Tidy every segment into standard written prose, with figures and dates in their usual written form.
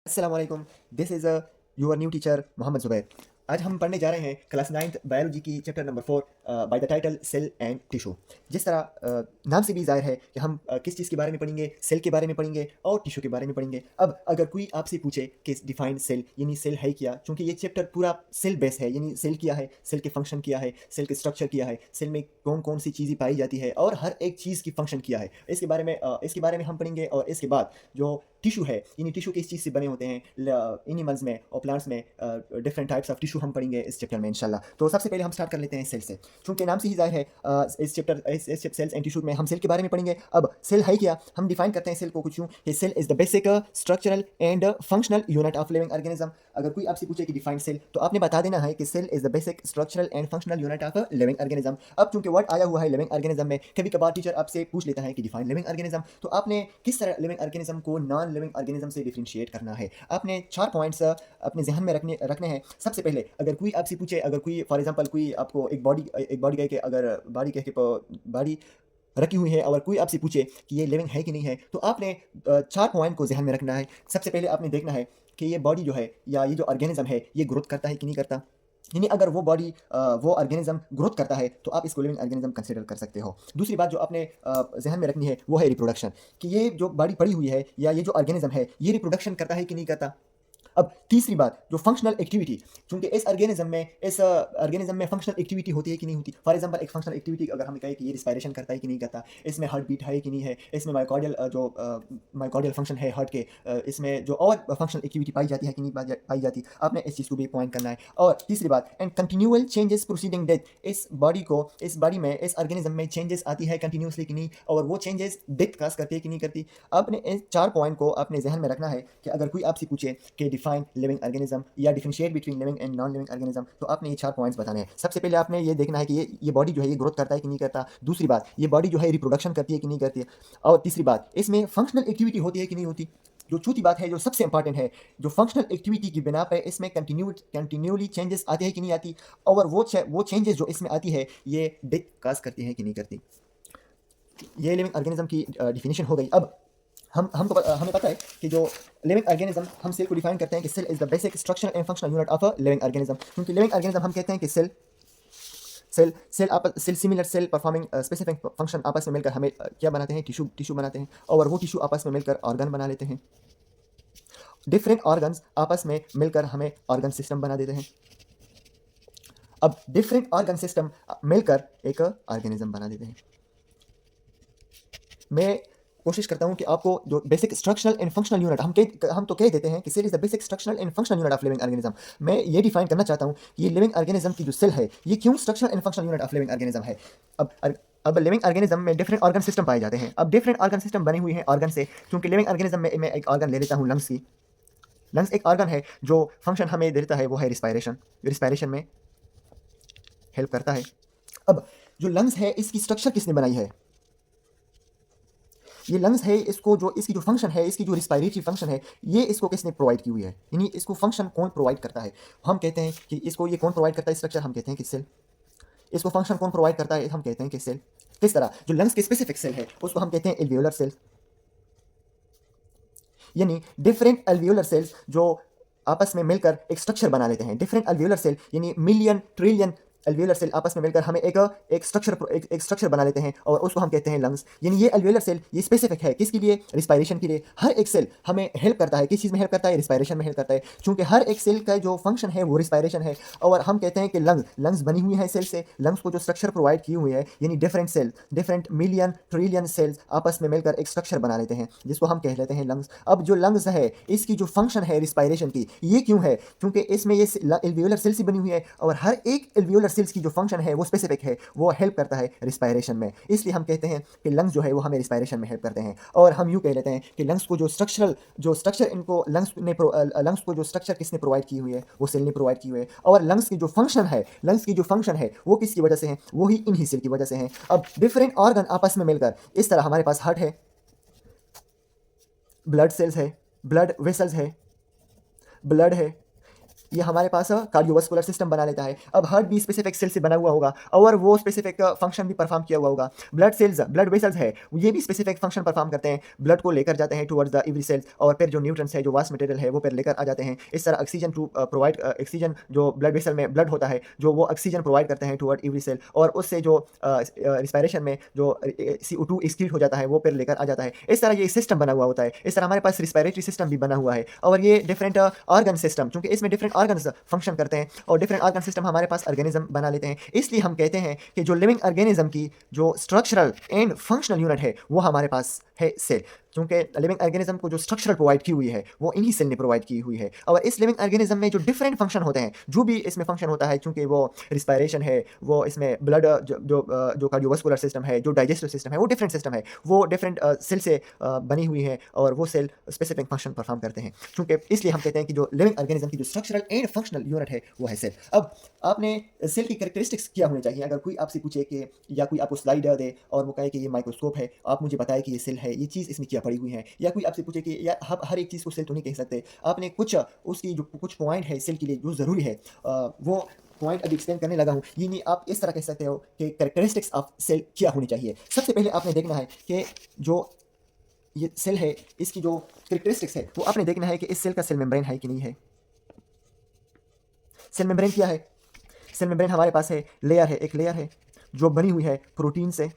अस्सलाम वालेकुम। This is your new teacher Mohammad Zubair. आज हम पढ़ने जा रहे हैं क्लास 9th बायोलॉजी की chapter number 4 by the title cell and tissue. जिस तरह नाम से भी ज़ाहिर है कि हम किस चीज़ के बारे में पढ़ेंगे, सेल के बारे में पढ़ेंगे और टिश्यू के बारे में पढ़ेंगे। अब अगर कोई आपसे पूछे कि डिफाइन सेल यानी सेल है क्या, चूँकि ये चैप्टर पूरा सेल बेस है, यानी सेल क्या है, सेल के फंक्शन क्या है, सेल के स्ट्रक्चर क्या है, सेल में कौन-कौन सी चीज़ें पाई जाती है और हर एक चीज़ की फंक्शन क्या है, इसके बारे में हम पढ़ेंगे। और इसके बाद जो टिश्यू है, यानी टिश्यू किस चीज़ से बने होते हैं, एनिमल्स में और प्लांट्स में डिफरेंट टाइप्स ऑफ टिश्यू हम पढ़ेंगे इस चैप्टर में इंशाल्लाह। तो सबसे पहले हम स्टार्ट कर लेते हैं सेल से। चूंकि नाम से ही जाहिर है इस सेल्स एंड टिश्यू में हम सेल के बारे में पढ़ेंगे। अब सेल है क्या, हम डिफाइन करते हैं सेल को कुछ यूँ कि cell is the basic structural and functional unit of living organism. अगर कोई आपसे पूछे कि डिफाइन सेल, तो आपने बता देना है कि cell is the basic structural and functional unit of living organism. अब चूंकि वर्ड आया हुआ है लिविंग ऑर्गेनिज्म में, कभी कभार टीचर आपसे पूछ लेता है कि डिफाइन लिविंग ऑर्गेनिज्म, तो आपने किस तरह लिविंग ऑर्गेनिज्म को नॉन लिविंग ऑर्गेनिज्म से डिफरेंशिएट करना है। आपने 4 पॉइंट्स अपने ज़हन में रखने हैं। सबसे पहले अगर कोई आपसे पूछे, अगर कोई फॉर एग्जांपल कोई आपको एक बॉडी कह के, अगर बॉडी कह के बॉडी रखी हुई है और कोई आपसे पूछे कि ये लिविंग है कि नहीं है, तो आपने 4 पॉइंट को ज़हन में रखना है। सबसे पहले आपने देखना है कि ये बॉडी जो है या ये जो ऑर्गेनिज्म है, ये ग्रोथ करता है कि नहीं करता। यानी अगर वो ऑर्गेनिज्म ग्रोथ करता है तो आप इसको लिविंग ऑर्गेनिज्म कंसीडर कर सकते हो। दूसरी बात जो आपने ज़हन में रखनी है वो है रिप्रोडक्शन, कि ये जो बॉडी पड़ी हुई है या ये जो ऑर्गेनिज्म है, ये रिप्रोडक्शन करता है कि नहीं करता। अब तीसरी बात जो फंक्शनल एक्टिविटी, चूंकि इस ऑर्गेनिज्म में फंक्शनल एक्टिविटी होती है कि नहीं होती। फॉर एग्जांपल एक फंक्शनल एक्टिविटी अगर हम कहें कि ये रिस्पायरेशन करता है कि नहीं करता, इसमें हार्ट बीट है कि नहीं है, इसमें माइकोडियल फंक्शन है हार्ट के, इसमें जो और फंक्शनल एक्टिविटी पाई जाती है कि नहीं पाई जाती, आपने इस चीज़ को भी पॉइंट करना है। और तीसरी बात and continual changes proceeding death, इस बॉडी में इस ऑर्गेनिज्म में चेंजेस आती है कंटिन्यूसली कि नहीं, और वो चेंजेस डेथ काज करती है कि नहीं करती। आपने इस 4 पॉइंट को अपने जहन में रखना है कि अगर कोई आपसे पूछे कि डिफाइन लिविंग ऑर्गेनिज्म या differentiate between living and non living organism, तो आपने ये 4 पॉइंट्स बताने हैं। सबसे पहले आपने ये देखना है कि ये बॉडी जो है ये ग्रोथ करता है कि नहीं करता। दूसरी बात, ये बॉडी जो है रिप्रोडक्शन करती है कि नहीं करती है। और तीसरी बात, इसमें फंक्शनल एक्टिविटी होती है कि नहीं होती। जो चौथी बात है, जो सबसे इंपॉर्टेंट है, जो फंक्शनल एक्टिविटी की बिना पर इसमें कंटिन्यूली चेंजेस आती है कि नहीं आती, और वो चेंजेस जो इसमें आती है ये डेथ काज करती है कि नहीं करती। ये लिविंग ऑर्गेनिज्म की डिफिनेशन हो गई। अब हमें पता है कि जो लिविंग ऑर्गेनिज्म, हम सेल को डिफाइन करते हैं कि cell is the basic structure and functional unit of a living organism. क्योंकि लिविंग ऑर्गेनिज्म हम कहते हैं कि cell similar cell performing specific function आपस में मिलकर हमें क्या बनाते हैं, टिश्यू बनाते हैं, और वो टिश्यू आपस में मिलकर ऑर्गन बना लेते हैं। डिफरेंट ऑर्गन्स आपस में मिलकर हमें ऑर्गन सिस्टम बना देते हैं। अब डिफरेंट ऑर्गन सिस्टम मिलकर एक ऑर्गेनिज्म बना देते हैं। मैं कोशिश करता हूं कि आपको जो basic structural and functional unit, हम तो कह देते हैं कि cell is the basic structural and functional unit of living organism. मैं ये डिफाइन करना चाहता हूं कि ये लिविंग ऑर्गेनिज्म की जो सेल है, ये क्यों structural and functional unit of living organism है। अब अब लिविंग ऑर्गेनिज्म में डिफरेंट ऑर्गन सिस्टम पाए जाते हैं। अब डिफरेंट ऑर्गन सिस्टम बनी हुई हैं ऑर्गन से, क्योंकि लिविंग ऑर्गेनिज्म में मैं एक ऑर्गन ले लेता हूं लंग्स की। लंग्स एक ऑर्गन है जो फंक्शन हमें देता है, वो है रिस्पायरेशन में हेल्प करता है। अब जो लंग्स है, इसकी स्ट्रक्चर किसने बनाई है। ये लंग्स है, इसकी जो फंक्शन है, इसकी जो रिस्पायरेटरी फंक्शन है, ये इसको किसने प्रोवाइड की हुई है, यानी इसको फंक्शन कौन प्रोवाइड करता है। हम कहते हैं कि इसको ये कौन प्रोवाइड करता है स्ट्रक्चर, हम कहते हैं कि सेल। इसको फंक्शन कौन प्रोवाइड करता है, हम कहते हैं कि सेल। किस तरह, जो लंग्स के स्पेसिफिक सेल है उसको हम कहते हैं एल्वियोलर सेल, यानी डिफरेंट एल्वियोलर सेल्स जो आपस में मिलकर एक स्ट्रक्चर बना लेते हैं। डिफरेंट एल्वियोलर सेल यानी मिलियन ट्रिलियन एल्वियोलर सेल आपस में मिलकर हमें एक स्ट्रक्चर बना लेते हैं, और उसको हम कहते हैं लंग्स। यानी ये एल्वियोलर सेल ये स्पेसिफिक है किसके लिए, रिस्पायरेशन के लिए। हर एक सेल हमें हेल्प करता है, किस चीज़ में हेल्प करता है, रिस्पायरेशन में हेल्प करता है। चूंकि हर एक सेल का जो फंक्शन है वो रिस्पायरेशन है, और हम कहते हैं कि लंग्स बनी हुई है सेल से। लंग्स को जो स्ट्रक्चर प्रोवाइड की हुई है, यानी डिफरेंट मिलियन ट्रिलियन सेल्स आपस में मिलकर एक स्ट्रक्चर बना लेते हैं, जिसको हम कह लेते हैं लंग्स। अब जो लंग्स है, इसकी जो फंक्शन है रिस्पायरेशन की, ये क्यों है, क्योंकि इसमें ये एल्वियोलर सेल्स ही बनी हुई है, और हर एक एल्वियोलर सेल्स की जो फंक्शन है वो स्पेसिफिक है, वो हेल्प करता है रिस्पायरेशन में। इसलिए हम कहते हैं कि लंग्स जो है वो हमें रिस्पायरेशन में हेल्प करते हैं। और हम यूँ कह लेते हैं कि लंग्स को लंग्स को जो स्ट्रक्चर किसने प्रोवाइड की हुई है, वो सेल ने प्रोवाइड की हुई है। और लंग्स की जो फंक्शन है वो किसकी वजह से है, वो ही इन्हीं सेल की वजह से है। अब डिफरेंट ऑर्गन आपस में मिलकर, इस तरह हमारे पास हार्ट है, ब्लड सेल्स है, ब्लड वेसल्स है, ब्लड है, ये हमारे पास कार्डियोवास्कुलर सिस्टम बना लेता है। अब हार्ट भी स्पेसिफिक सेल से बना हुआ होगा और वो स्पेसिफिक फंक्शन भी परफॉर्म किया हुआ होगा। ब्लड सेल्स, ब्लड वेसल्स है, ये भी स्पेसिफिक फंक्शन परफॉर्म करते हैं, ब्लड को लेकर जाते हैं टुवर्ड्स द एवरी सेल्स, और फिर जो न्यूट्रंस है, जो वास्ट मटेरियल है, वो फिर लेकर आ जाते हैं। इस तरह ऑक्सीजन टू प्रोवाइड, ऑक्सीजन जो ब्लड वेसल में ब्लड होता है, जो वो ऑक्सीजन प्रोवाइड करते हैं टुवर्ड एवरी सेल, और उससे जो रिस्पायरेशन में जो CO2 एक्सक्रीट हो जाता है, वो फिर लेकर आ जाता है। इस तरह ये सिस्टम बना हुआ होता है। इस तरह हमारे पास रिस्पायरेटरी सिस्टम भी बना हुआ है, और ये डिफरेंट ऑर्गन सिस्टम, क्योंकि इसमें डिफरेंट ऑर्गन्स फंक्शन करते हैं और डिफरेंट ऑर्गन सिस्टम हमारे पास ऑर्गेनिज्म बना लेते हैं। इसलिए हम कहते हैं कि जो लिविंग ऑर्गेनिज्म की जो स्ट्रक्चरल एंड फंक्शनल यूनिट है, वो हमारे पास है सेल। क्योंकि लिविंग ऑर्गेनिज्म को जो स्ट्रक्चर प्रोवाइड की हुई है, वो इन्हीं सेल ने प्रोवाइड की हुई है। और इस लिविंग ऑर्गेनिज्म में जो डिफरेंट फंक्शन होते हैं, जो भी इसमें फंक्शन होता है, क्योंकि वो रिस्पायरेशन है, वो इसमें ब्लड जो कार्डियोवास्कुलर सिस्टम है, जो डाइजेस्टिव सिस्टम है, वो डिफरेंट सिस्टम है, वो डिफरेंट सेल से बनी हुई है, और वो सेल स्पेसिफिक फंक्शन परफॉर्म करते हैं। क्योंकि इसलिए हम कहते हैं कि जो लिविंग ऑर्गेनिज्म की जो स्ट्रक्चरल एंड फंक्शनल यूनिट है, वो है सेल। अब आपने सेल की कैरेक्टरिस्टिक्स क्या होनी चाहिए? अगर कोई आपसे पूछे कि, या कोई आपको स्लाइड दे और वो कहे कि ये माइक्रोस्कोप है, आप मुझे बताएं कि ये सेल है, ये चीज़ इसमें क्या पड़ी हुई है, या कोई आपसे पूछे कि या हम हर एक चीज़ को सेल तो नहीं कह सकते, आपने कुछ उसकी जो कुछ पॉइंट है सेल के लिए जो ज़रूरी है, वो पॉइंट अभी एक्सप्लेन करने लगा हूँ। ये नहीं, आप इस तरह कह सकते हो कि कैरेक्टरिस्टिक्स ऑफ सेल क्या होनी चाहिए। सबसे पहले आपने देखना है कि जो ये सेल है, इसकी जो कैरेक्टरिस्टिक्स है, वो आपने देखना है कि इस सेल का सेल मेम्ब्रेन है कि नहीं है। सेल मेम्ब्रेन क्या है? सेल मेम्ब्रेन हमारे पास है, लेयर है, एक लेयर है जो बनी हुई है प्रोटीन से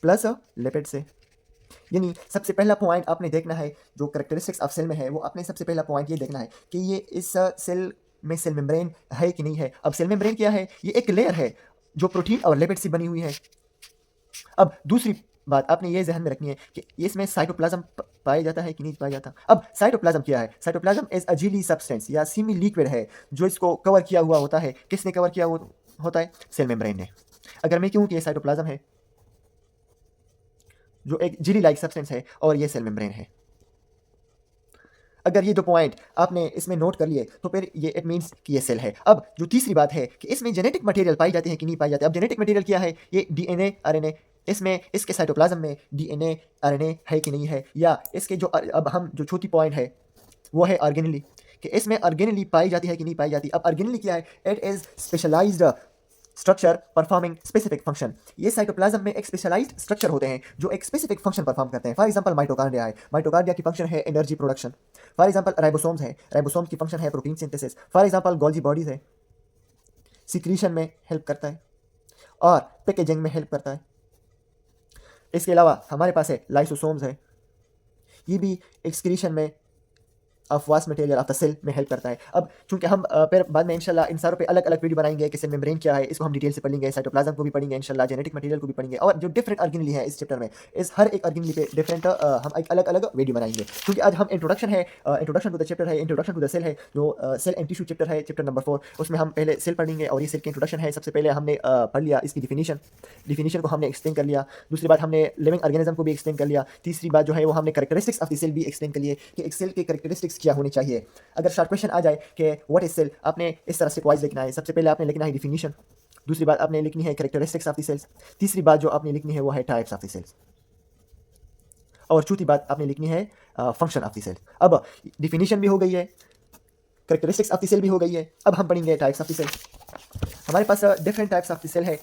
प्लस लिपिड से। यानी सबसे पहला पॉइंट आपने देखना है जो कैरेक्टरिस्टिक्स ऑफ सेल में है, वो आपने सबसे पहला पॉइंट ये देखना है कि ये इस सेल में सेल मेम्ब्रेन है कि नहीं है। अब सेल मेम्ब्रेन क्या है? ये एक लेयर है जो प्रोटीन और लिपिड से बनी हुई है। अब दूसरी बात आपने ये ध्यान में रखनी है कि इसमें साइटोप्लाज्म पाया जाता है कि नहीं पाया जाता। अब साइटोप्लाज्म क्या है? साइटोप्लाज्म इज अ झिल्ली सब्सटेंस या सेमी लिक्विड है जो इसको कवर किया हुआ होता है। किसने कवर किया हुआ होता है? सेल मेम्ब्रेन ने। अगर मैं कहूँ कि ये साइटोप्लाज्म है जो एक जेली लाइक सब्सटेंस है, और ये सेल मेम्ब्रेन है, अगर ये दो पॉइंट आपने इसमें नोट कर लिए, तो फिर ये इट मीन्स कि ये सेल है। अब जो तीसरी बात है कि इसमें जेनेटिक मटेरियल पाई जाती है कि नहीं पाई जाती। अब जेनेटिक मटेरियल क्या है? ये डीएनए, आरएनए। इसमें इसके साइटोप्लाज्म में डीएनए, आरएनए है कि नहीं है, या इसके जो अब हम जो चौथी पॉइंट है वो है ऑर्गेनेली, कि इसमें ऑर्गेनेली पाई जाती है कि नहीं पाई जाती। अब ऑर्गेनेली क्या है? It is specialised structure performing specific function. ये साइटोप्लाज्म में एक स्पेशलाइज्ड स्ट्रक्चर होते हैं जो एक स्पेसिफिक फंक्शन परफॉर्म करते हैं। फॉर एग्जांपल माइटोकॉन्ड्रिया है, माइटोकॉन्ड्रिया की फंक्शन है energy production. For example ribosomes है, राइबोसोम की फंक्शन है protein synthesis. For example Golgi bodies है, सिक्रीशन में हेल्प करता है और पैकेजिंग में हेल्प करता है। इसके अलावा हमारे पास है लाइसोसोम्स है, ये भी एक्सक्रीशन में of waste material of the cell में हेल्प करता है। अब चूंकि हम फिर बाद में इंशाल्लाह इन सारों पे अलग अलग वीडियो बनाएंगे कि सेल मेम्ब्रेन क्या है, इसको हम डिटेल से पढ़ेंगे, साइटोप्लाज्म को भी पढ़ेंगे इंशाल्लाह, जेनेटिक मटेरियल को भी पढ़ेंगे, और जो डिफरेंट ऑर्गेनेली है इस चैप्टर में, इस हर एक ऑर्गेनेली पे डिफरेंट हम एक अलग अलग वीडियो बनाएंगे। क्योंकि आज हम इंट्रोडक्शन है, इंट्रोडक्शन टू द चैप्टर है, इंट्रोडक्शन टू द सेल है, जो सेल एंड टिश्यू चैप्टर है, चैप्टर नंबर 4, उसमें हम पहले सेल पढ़ेंगे और ये सेल की इंट्रोडक्शन है। सबसे पहले हमने पढ़ लिया इसकी डिफिनीशन को हमने एक्सप्लेन कर लिया। दूसरी बात हमने लिविंग ऑर्गेनिज्म को भी एक्सप्लेन कर लिया। तीसरी बात जो है वो हमने कैरेक्टरिस्टिक्स ऑफ द सेल भी एक्सप्लेन कर लिए कि एक सेल के कैरेक्टरिस्टिक्स क्या होने चाहिए। अगर शॉर्ट क्वेश्चन आ जाए कि व्हाट इज सेल, आपने इस तरह से वाइज लिखना है। सबसे पहले आपने लिखना है डिफिनीशन, दूसरी बात आपने लिखनी है कैरेक्टरिस्टिक्स ऑफ द सेल्स, तीसरी बात जो आपने लिखनी है वो है टाइप्स ऑफ द सेल्स, और चौथी बात आपने लिखनी है फंक्शन ऑफ द सेल। अब डिफिनीशन भी हो गई है, कैरेक्टरिस्टिक्स ऑफ द सेल भी हो गई है, अब हम पढ़ेंगे टाइप्स ऑफ द सेल। हमारे पास different types of the cell है।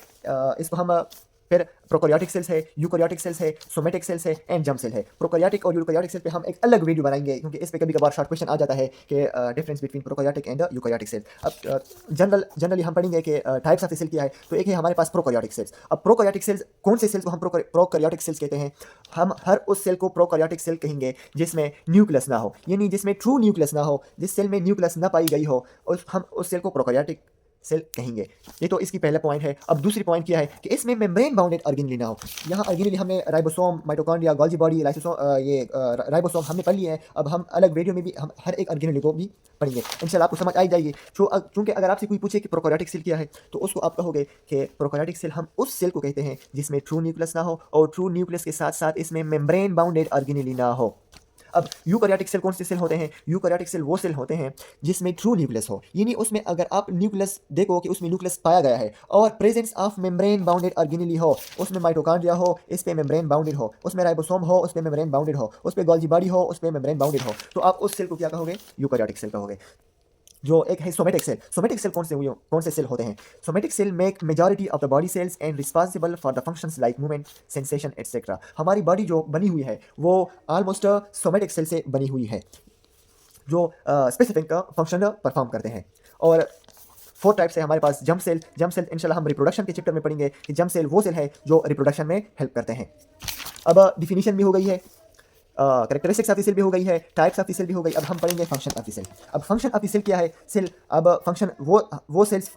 इसको हम फिर प्रोकैरियोटिक सेल्स है, यूकैरियोटिक सेल्स है, सोमेटिक सेल्स है एंड जर्म सेल है। प्रोकैरियोटिक और यूकैरियोटिक सेल पे हम एक अलग वीडियो बनाएंगे, क्योंकि इस पे कभी कभार शॉर्ट क्वेश्चन आ जाता है कि difference between prokaryotic and eukaryotic cell. अब जनरली हम पढ़ेंगे कि टाइप्स ऑफ सेल क्या है। तो एक है हमारे पास प्रोकैरियोटिक सेल्स। अब प्रोकैरियोटिक सेल्स, कौन से सेल्स को हम प्रोकैरियोटिक सेल्स कहते हैं? हम हर उस सेल को प्रोकैरियोटिक सेल कहेंगे जिसमें न्यूक्लियस ना हो, यानी जिसमें ट्रू न्यूक्लियस ना हो, जिस सेल में न्यूक्लियस ना पाई गई हो, हम उस सेल को प्रोकैरियोटिक सेल कहेंगे। ये तो इसकी पहला पॉइंट है। अब दूसरी पॉइंट क्या है कि इसमें मेम्ब्रेन बाउंडेड ऑर्गेनेली ना हो। यहाँ ऑर्गेनेली हमने ribosome, mitochondria, Golgi body, lysosome, ये राइबोसोम हमने पढ़ लिया है। अब हम अलग वीडियो में भी हम हर एक ऑर्गेनेली को भी पढ़ेंगे, इंशाल्लाह आपको समझ आ जाएगी। चूँकि अगर आपसे कोई पूछे कि प्रोकैरियोटिक सेल क्या है, तो उसको आप कहोगे कि प्रोकैरियोटिक सेल हम उस सेल को कहते हैं जिसमें ट्रू न्यूक्लियस ना हो, और ट्रू न्यूक्लियस के साथ साथ इसमें मेम्ब्रेन बाउंडेड ऑर्गेनेली ना हो। अब यूकैरियोटिक सेल कौन से सेल होते हैं? यूकैरियोटिक सेल वो सेल होते हैं जिसमें ट्रू न्यूक्लियस हो, यानी उसमें अगर आप न्यूक्लियस देखो कि उसमें न्यूक्लियस पाया गया है और presence of membrane bounded organelle हो, उसमें माइटोकॉन्ड्रिया हो, इस पे मेम्ब्रेन बाउंडेड हो, उसमें राइबोसोम हो, उस पे मेम्ब्रेन बाउंडेड हो, उस पे गोल्जी बॉडी हो, उस पे मेम्ब्रेन बाउंडेड हो, तो आप उस सेल को क्या कहोगे? यूकैरियोटिक सेल कहोगे। जो एक है सोमेटिक सेल। सोमेटिक सेल कौन से सेल होते हैं? Somatic cell make majority of the body cells and responsible for the functions like movement, sensation etcetera. हमारी बॉडी जो बनी हुई है वो ऑलमोस्ट सोमेटिक सेल से बनी हुई है जो स्पेसिफिक फंक्शन परफॉर्म करते हैं। और 4 टाइप्स है हमारे पास। जम सेल इंशाल्लाह हम रिप्रोडक्शन के चैप्टर में पढ़ेंगे कि जम सेल वो सेल है जो रिप्रोडक्शन में हेल्प करते हैं। अब डिफिनीशन भी हो गई है, करेक्टरिस्टिक्स ऑफ द सेल भी हो गई है, टाइप्स ऑफ द सेल भी हो गई। अब हम पढ़ेंगे फंक्शन ऑफ द सेल। अब फंक्शन ऑफ द सेल क्या है? सेल अब फंक्शन वो सेल्स